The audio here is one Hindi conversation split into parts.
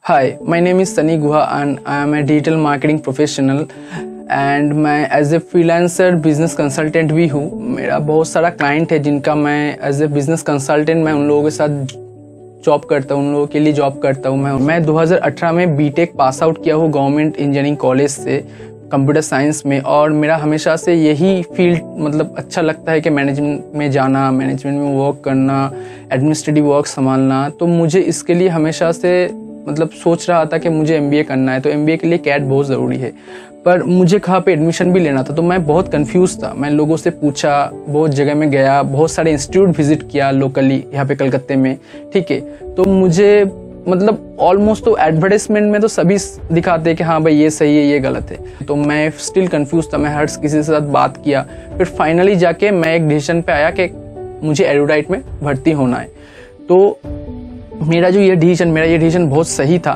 Hi, my name is Sunny Guha and I am a digital marketing professional and मैं as a freelancer business consultant भी हूँ। मेरा बहुत सारा क्लाइंट है जिनका मैं एज ए बिजनेस कंसल्टेंट मैं उन लोगों के साथ जॉब करता हूँ, उन लोगों के लिए जॉब करता हूँ। मैं 2018 में बीटेक पास आउट किया हूँ गवर्नमेंट इंजीनियरिंग कॉलेज से कंप्यूटर साइंस में, और मेरा हमेशा से यही फील्ड मतलब अच्छा लगता है कि मैनेजमेंट में जाना, मैनेजमेंट में वर्क करना, एडमिनिस्ट्रेटिव वर्क संभालना। तो मुझे इसके लिए हमेशा से मतलब सोच रहा था कि मुझे एमबीए करना है, तो एमबीए के लिए कैट बहुत ज़रूरी है। पर मुझे कहाँ पे एडमिशन भी लेना था, तो मैं बहुत कंफ्यूज था। मैं लोगों से पूछा, बहुत जगह में गया, बहुत सारे इंस्टीट्यूट विजिट किया लोकली यहाँ पे कलकत्ते में, ठीक है। तो मुझे मतलब ऑलमोस्ट तो एडवर्टाइजमेंट में तो सभी दिखाते हैं कि हाँ भाई ये सही है, ये गलत है। तो मैं स्टिल कंफ्यूज था। मैं हर किसी के साथ बात किया, फिर फाइनली जाके मैं एक डिसीजन पे आया कि मुझे एरोडाइट में भर्ती होना है। तो मेरा ये डिसीजन बहुत सही था।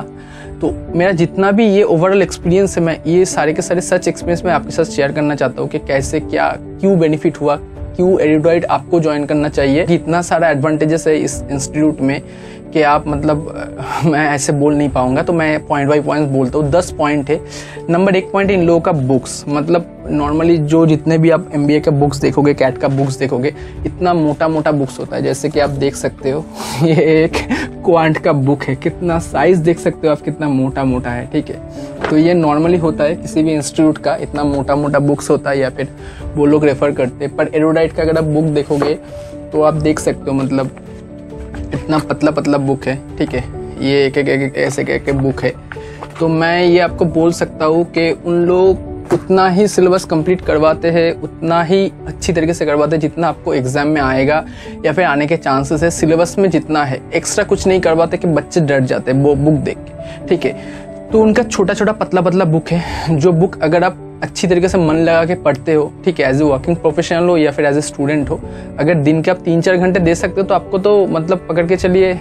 तो मेरा जितना भी ये ओवरऑल एक्सपीरियंस है, मैं ये सारे के सारे सच एक्सपीरियंस मैं आपके साथ शेयर करना चाहता हूँ कि कैसे क्या क्यों बेनिफिट हुआ, क्यों एरोडाइट आपको ज्वाइन करना चाहिए। इतना सारा एडवांटेजेस है इस इंस्टीट्यूट में कि आप मतलब मैं ऐसे बोल नहीं पाऊंगा, तो मैं पॉइंट बाई पॉइंट बोलता हूँ। 10 पॉइंट है। नंबर 1 पॉइंट इन लोगों का बुक्स, मतलब नॉर्मली जो जितने भी आप एमबीए का बुक्स देखोगे, कैट का बुक्स देखोगे, इतना मोटा मोटा बुक्स होता है। जैसे कि आप देख सकते हो ये एक क्वांट का बुक है, कितना साइज देख सकते हो आप, कितना मोटा मोटा है, ठीक है। तो ये नॉर्मली होता है किसी भी इंस्टीट्यूट का, इतना मोटा मोटा बुक्स होता है या फिर वो लोग रेफर करते हैं। पर एरोडाइट का अगर आप बुक देखोगे तो आप देख सकते हो मतलब इतना पतला पतला बुक है, ठीक है। ये एक ऐसे बुक है। तो मैं ये आपको बोल सकता हूँ कि उन लोग उतना ही सिलेबस कंप्लीट करवाते हैं, उतना ही अच्छी तरीके से करवाते हैं जितना आपको एग्जाम में आएगा या फिर आने के चांसेस है। सिलेबस में जितना है एक्स्ट्रा कुछ नहीं करवाते कि बच्चे डर जाते हैं वो बुक देख के, ठीक है। तो उनका छोटा छोटा पतला पतला बुक है, जो बुक अगर आप अच्छी तरीके से मन लगा के पढ़ते हो, ठीक है, एज ए वर्किंग प्रोफेशनल हो या फिर एज ए स्टूडेंट हो, अगर दिन के आप 3-4 घंटे दे सकते हो तो आपको तो मतलब पकड़ के चलिए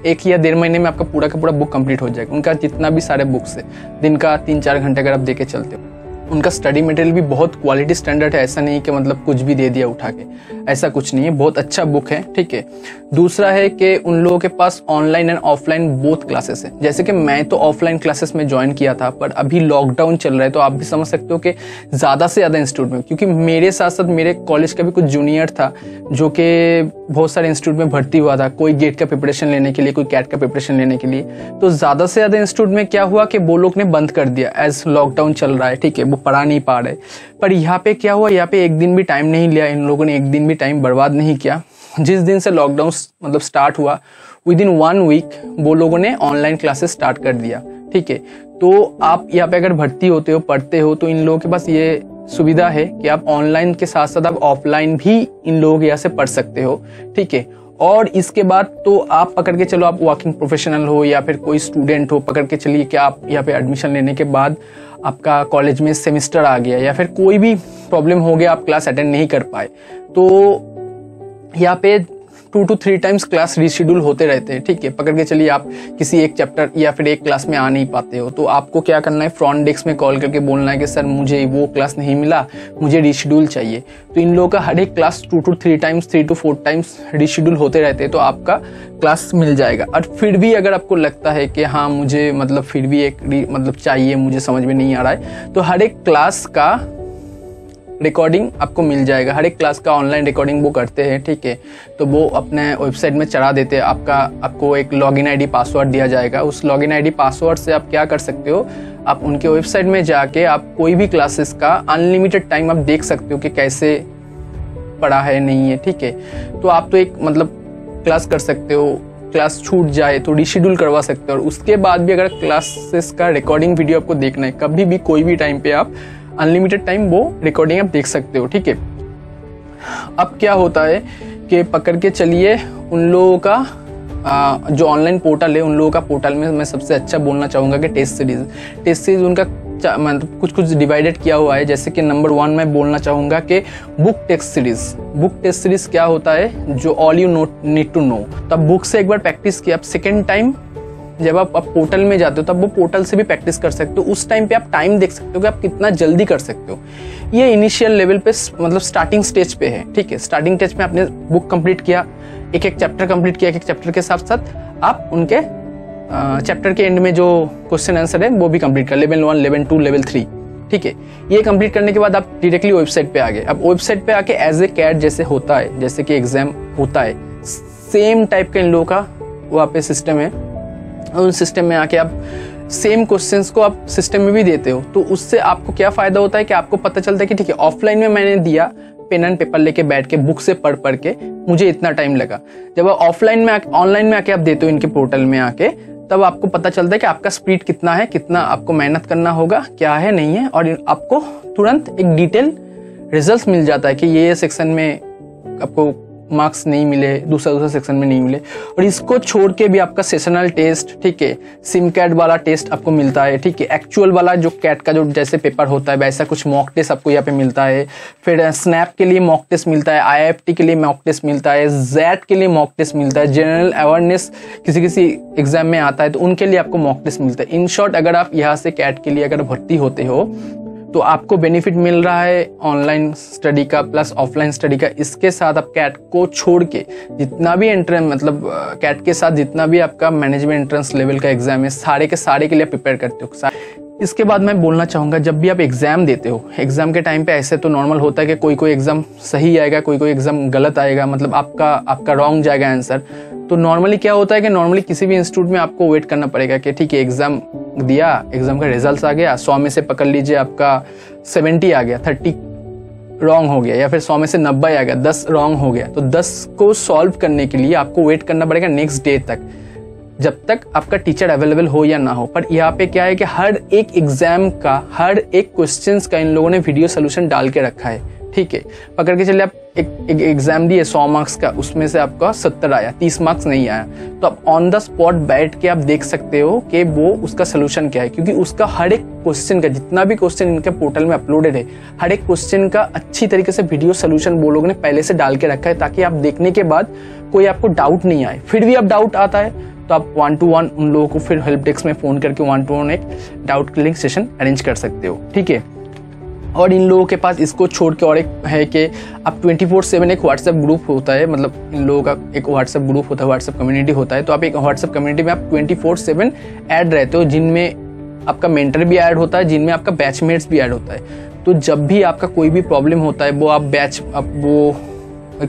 1 या 1.5 महीने में आपका पूरा का पूरा बुक कंप्लीट हो जाएगा। उनका जितना भी सारे बुक्स है, दिन का 3-4 घंटे अगर आप दे के चलते हो। उनका स्टडी मटेरियल भी बहुत क्वालिटी स्टैंडर्ड है, ऐसा नहीं कि मतलब कुछ भी दे दिया उठा के, ऐसा कुछ नहीं है, बहुत अच्छा बुक है, ठीक है। दूसरा है कि उन लोगों के पास online and offline both classes है। जैसे कि मैं तो ऑफलाइन क्लासेस में ज्वाइन किया था, पर अभी लॉकडाउन चल रहा है, तो आप भी समझ सकते हो कि ज़्यादा से ज़्यादा इंस्टीट्यूट में, क्योंकि मेरे साथ साथ मेरे कॉलेज का भी कुछ जूनियर था जो कि बहुत सारे इंस्टीट्यूट में भर्ती हुआ था, कोई गेट का प्रिपरेशन लेने के लिए, कोई कैट का प्रिपरेशन लेने के लिए। तो ज़्यादा से ज़्यादा इंस्टीट्यूट में क्या हुआ कि वो लोग ने बंद कर दिया एज लॉकडाउन चल रहा है, ठीक है, वो पढ़ा नहीं पा रहे। पर यहाँ पे क्या हुआ, यहाँ पे एक दिन भी टाइम नहीं लिया इन लोगों ने, एक दिन भी टाइम बर्बाद नहीं किया। जिस दिन से लॉकडाउन मतलब स्टार्ट हुआ, विद इन 1 वीक वो लोगों ने ऑनलाइन क्लासेस स्टार्ट कर दिया, ठीक है। तो आप यहाँ पे अगर भर्ती होते हो, पढ़ते हो, तो इन लोगों के पास ये सुविधा है कि आप ऑनलाइन के साथ साथ आप ऑफलाइन भी इन लोगों के यहाँ से पढ़ सकते हो, ठीक है। और इसके बाद तो आप पकड़ के चलो, आप वर्किंग प्रोफेशनल हो या फिर कोई स्टूडेंट हो, पकड़ के चलिए कि आप यहाँ पे एडमिशन लेने के बाद आपका कॉलेज में सेमेस्टर आ गया या फिर कोई भी प्रॉब्लम हो गया, आप क्लास अटेंड नहीं कर पाए, तो यहाँ पे 2 to 3 टाइम्स क्लास रीशेड्यूल होते रहते हैं, ठीक है। पकड़ के चलिए आप किसी एक चैप्टर या फिर एक क्लास में आ नहीं पाते हो, तो आपको क्या करना है, फ्रंट डेस्क में कॉल करके बोलना है कि सर मुझे वो क्लास नहीं मिला, मुझे रीशेड्यूल चाहिए। तो इन लोगों का हर एक class 2 to 3 times 3 to 4 times reschedule होते रहते हैं, तो आपका क्लास मिल जाएगा। और फिर भी अगर आपको लगता है कि हाँ मुझे मतलब फिर भी एक मतलब चाहिए, मुझे समझ में नहीं आ रहा है, तो हर एक क्लास का रिकॉर्डिंग आपको मिल जाएगा। हर एक क्लास का ऑनलाइन रिकॉर्डिंग वो करते हैं, ठीक है। तो वो अपने वेबसाइट में चढ़ा देते हैं। आपको एक लॉगिन आईडी पासवर्ड दिया जाएगा। उस लॉगिन आईडी पासवर्ड से आप क्या कर सकते हो, आप उनके वेबसाइट में जाके आप कोई भी क्लासेस का अनलिमिटेड टाइम आप देख सकते हो कि कैसे पढ़ा है, नहीं है, ठीक है। तो आप तो एक मतलब क्लास कर सकते हो, क्लास छूट जाए तो रीशेड्यूल करवा सकते हो। और उसके बाद भी अगर क्लासेस का रिकॉर्डिंग वीडियो आपको देखना है, कभी भी कोई भी टाइम पे आप अनलिमिटेड टाइम वो रिकॉर्डिंग आप देख सकते हो, ठीक है। अब क्या होता है कि पकड़ के चलिए उन लोगों का जो ऑनलाइन पोर्टल है, उन लोगों का पोर्टल में मैं सबसे अच्छा बोलना चाहूँगा कि टेस्ट सीरीज उनका मतलब कुछ डिवाइडेड किया हुआ है। जैसे कि नंबर 1 मैं बोलना चाहूँगा कि बुक टेस्ट सीरीज क्या होता है, जो all you need to know. तब बुक से एक बार प्रैक्टिस किया, आप सेकेंड टाइम जब आप पोर्टल में जाते हो तब वो पोर्टल से भी प्रैक्टिस कर सकते हो। उस टाइम पे आप टाइम देख सकते हो कि आप कितना जल्दी कर सकते हो। ये इनिशियल लेवल पे मतलब स्टार्टिंग स्टेज पे है, ठीक है। स्टार्टिंग स्टेज में आपने बुक कंप्लीट किया, एक चैप्टर कंप्लीट किया, एक चैप्टर के साथ साथ आप उनके चैप्टर के एंड में जो क्वेश्चन आंसर है वो भी कंप्लीट कर, लेवल 1, लेवल 2, लेवल 3, ठीक है। ये कंप्लीट करने के बाद आप डायरेक्टली वेबसाइट पे आ गए। अब वेबसाइट पे आके एज ए कैट जैसे होता है, जैसे कि एग्जाम होता है, सेम टाइप का इन लोगों का वहाँ पे सिस्टम है। उन सिस्टम में आके आप सेम क्वेश्चंस को आप सिस्टम में भी देते हो, तो उससे आपको क्या फ़ायदा होता है कि आपको पता चलता है कि ठीक है, ऑफलाइन में मैंने दिया पेन एंड पेपर लेके बैठ के बुक से पढ़ के मुझे इतना टाइम लगा। जब आप ऑफलाइन में ऑनलाइन में आके आप देते हो इनके पोर्टल में आके, तब आपको पता चलता है कि आपका स्पीड कितना है, कितना आपको मेहनत करना होगा, क्या है नहीं है, और आपको तुरंत एक डिटेल रिजल्ट मिल जाता है कि ये सेक्शन में आपको मार्क्स नहीं मिले, दूसरा सेक्शन में नहीं मिले। और इसको छोड़ के भी आपका सेशनल टेस्ट, ठीक है, सिम कैट वाला टेस्ट आपको मिलता है, ठीक है, एक्चुअल वाला जो कैट का जो जैसे पेपर होता है वैसा कुछ मॉक टेस्ट आपको यहाँ पे मिलता है। फिर स्नैप के लिए मॉक टेस्ट मिलता है, IIFT के लिए मॉक टेस्ट मिलता है, ZET के लिए मॉक टेस्ट मिलता है, जनरल अवेयरनेस किसी एग्जाम में आता है तो उनके लिए आपको मॉक टेस्ट मिलता है। इन शॉर्ट, अगर आप यहाँ से कैट के लिए अगर भर्ती होते हो तो आपको बेनिफिट मिल रहा है ऑनलाइन स्टडी का प्लस ऑफलाइन स्टडी का। इसके साथ आप कैट को छोड़ के जितना भी एंट्रेंस, मतलब कैट के साथ जितना भी आपका मैनेजमेंट एंट्रेंस लेवल का एग्जाम है, सारे के सारे के लिए प्रिपेयर करते हो। इसके बाद मैं बोलना चाहूँगा, जब भी आप एग्जाम देते हो, एग्जाम के टाइम पे ऐसे तो नॉर्मल होता है कि कोई एग्जाम सही आएगा, कोई एग्जाम गलत आएगा, मतलब आपका रॉन्ग जाएगा आंसर। तो नॉर्मली क्या होता है कि नॉर्मली किसी भी इंस्टीट्यूट में आपको वेट करना पड़ेगा कि ठीक है, एग्जाम दिया, एग्जाम का रिजल्ट आ गया, 100 में से पकड़ लीजिए आपका 70 आ गया, 30 रॉन्ग हो गया, या फिर 100 में से 90 आ गया, 10 रॉन्ग हो गया, तो 10 को सॉल्व करने के लिए आपको वेट करना पड़ेगा नेक्स्ट डे तक, जब तक आपका टीचर अवेलेबल हो या ना हो। पर यहाँ पे क्या है कि हर एक एग्जाम का, हर एक क्वेश्चंस का इन लोगों ने वीडियो सोल्यूशन डाल के रखा है, ठीक है। पकड़ के चलिए आप एक एग्जाम दिए 100 मार्क्स का, उसमें से आपका 70 आया, 30 मार्क्स नहीं आया, तो आप ऑन द स्पॉट बैठ के आप देख सकते हो कि वो उसका सोल्यूशन क्या है, क्योंकि उसका हर एक क्वेश्चन का, जितना भी क्वेश्चन इनके पोर्टल में अपलोडेड है, हर एक क्वेश्चन का अच्छी तरीके से वीडियो सोल्यूशन वो लोगों ने पहले से डाल के रखा है, ताकि आप देखने के बाद कोई आपको डाउट नहीं आए। फिर भी आप डाउट आता है तो आप 1-to-1 उन लोगों को फिर हेल्प डेस्क में फ़ोन करके 1-to-1 एक डाउट क्लियरिंग सेशन अरेंज कर सकते हो, ठीक है। और इन लोगों के पास इसको छोड़ के और एक है कि आप 24/7 एक व्हाट्सएप ग्रुप होता है, मतलब इन लोगों का एक व्हाट्सएप ग्रुप होता है, व्हाट्सएप कम्युनिटी होता है। तो आप एक व्हाट्सएप कम्युनिटी में आप 24/7 ऐड रहते हो, जिनमें आपका मेंटर भी ऐड होता है, जिनमें आपका बैचमेट्स भी ऐड होता है। तो जब भी आपका कोई भी प्रॉब्लम होता है, वो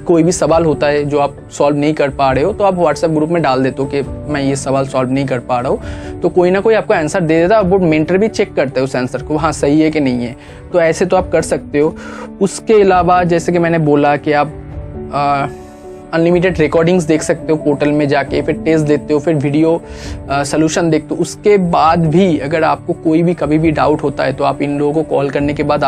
कोई भी सवाल होता है जो आप सॉल्व नहीं कर पा रहे हो, तो आप व्हाट्सएप ग्रुप में डाल देते हो कि मैं ये सवाल सॉल्व नहीं कर पा रहा हूँ, तो कोई ना कोई आपको आंसर दे देता है। वो मेंटर भी चेक करते हैं उस आंसर को, हाँ सही है कि नहीं है। तो ऐसे तो आप कर सकते हो। उसके अलावा जैसे कि मैंने बोला कि आप अनलिमिटेड रिकॉर्डिंग्स देख सकते हो पोर्टल में जाके, फिर टेस्ट देते हो, फिर वीडियो सोल्यूशन देखते हो। उसके बाद भी अगर आपको कोई भी कभी भी डाउट होता है तो आप इन लोगों को कॉल करने के बाद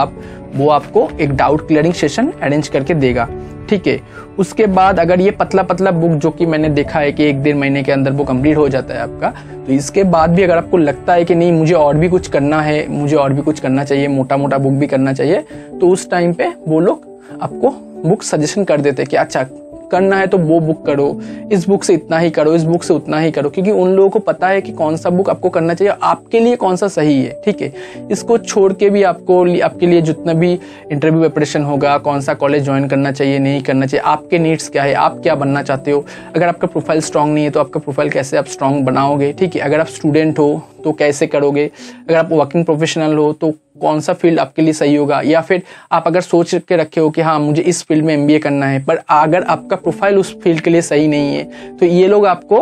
वो आपको एक डाउट क्लियरिंग सेशन अरेंज करके देगा, ठीक है। उसके बाद अगर ये पतला बुक, जो कि मैंने देखा है कि 1-1.5 महीने के अंदर वो कंप्लीट हो जाता है आपका, तो इसके बाद भी अगर आपको लगता है कि नहीं मुझे और भी कुछ करना है, मुझे और भी कुछ करना चाहिए, मोटा बुक भी करना चाहिए, तो उस टाइम पे वो लोग आपको बुक सजेशन कर देते हैं कि अच्छा करना है तो वो बुक करो, इस बुक से इतना ही करो, इस बुक से उतना ही करो, क्योंकि उन लोगों को पता है कि कौन सा बुक आपको करना चाहिए, आपके लिए कौन सा सही है, ठीक है। इसको छोड़ के भी आपके लिए जितना भी इंटरव्यू प्रिपरेशन होगा, कौन सा कॉलेज ज्वाइन करना चाहिए, नहीं करना चाहिए, आपके नीड्स क्या है, आप क्या बनना चाहते हो, अगर आपका प्रोफाइल स्ट्रांग नहीं है तो आपका प्रोफाइल कैसे आप स्ट्रांग बनाओगे, ठीक है। अगर आप स्टूडेंट हो तो कैसे करोगे, अगर आप वर्किंग प्रोफेशनल हो तो कौन सा फील्ड आपके लिए सही होगा, या फिर आप अगर सोच के रखे हो कि हाँ मुझे इस फील्ड में MBA करना है, पर अगर आपका प्रोफाइल उस फील्ड के लिए सही नहीं है, तो ये लोग आपको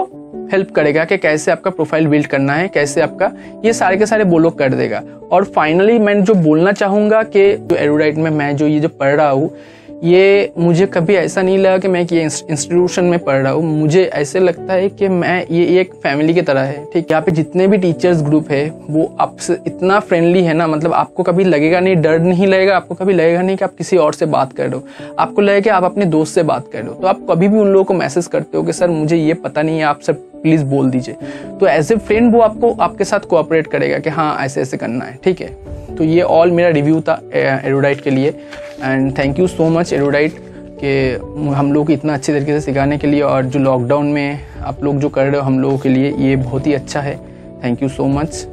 हेल्प करेगा कि कैसे आपका प्रोफाइल बिल्ड करना है, कैसे आपका, ये सारे के सारे वो लोग कर देगा। और फाइनली मैं जो बोलना चाहूँगा कि जो एरोडाइट में मैं जो पढ़ रहा हूँ, ये मुझे कभी ऐसा नहीं लगा कि मैं ये इंस्टीट्यूशन में पढ़ रहा हूँ। मुझे ऐसे लगता है कि ये एक फैमिली की तरह है, ठीक। यहाँ पे जितने भी टीचर्स ग्रुप है वो आपसे इतना फ्रेंडली है ना, मतलब आपको कभी लगेगा नहीं, डर नहीं लगेगा, आपको कभी लगेगा नहीं कि आप किसी और से बात कर रहे हो, आपको लगेगा कि आप अपने दोस्त से बात कर रहे हो। तो आप कभी भी उन लोगों को मैसेज करते हो कि सर मुझे ये पता नहीं है, आप सर प्लीज बोल दीजिए, तो एज ए फ्रेंड वो आपके साथ कोऑपरेट करेगा कि हाँ ऐसे करना है, ठीक है। तो ये ऑल मेरा रिव्यू था एरोडाइट के लिए, and thank you so much एरोडाइट कि हम लोग को इतना अच्छे तरीके से सिखाने के लिए, और जो लॉकडाउन में आप लोग जो कर रहे हो हम लोगों के लिए, ये बहुत ही अच्छा है। Thank you so much.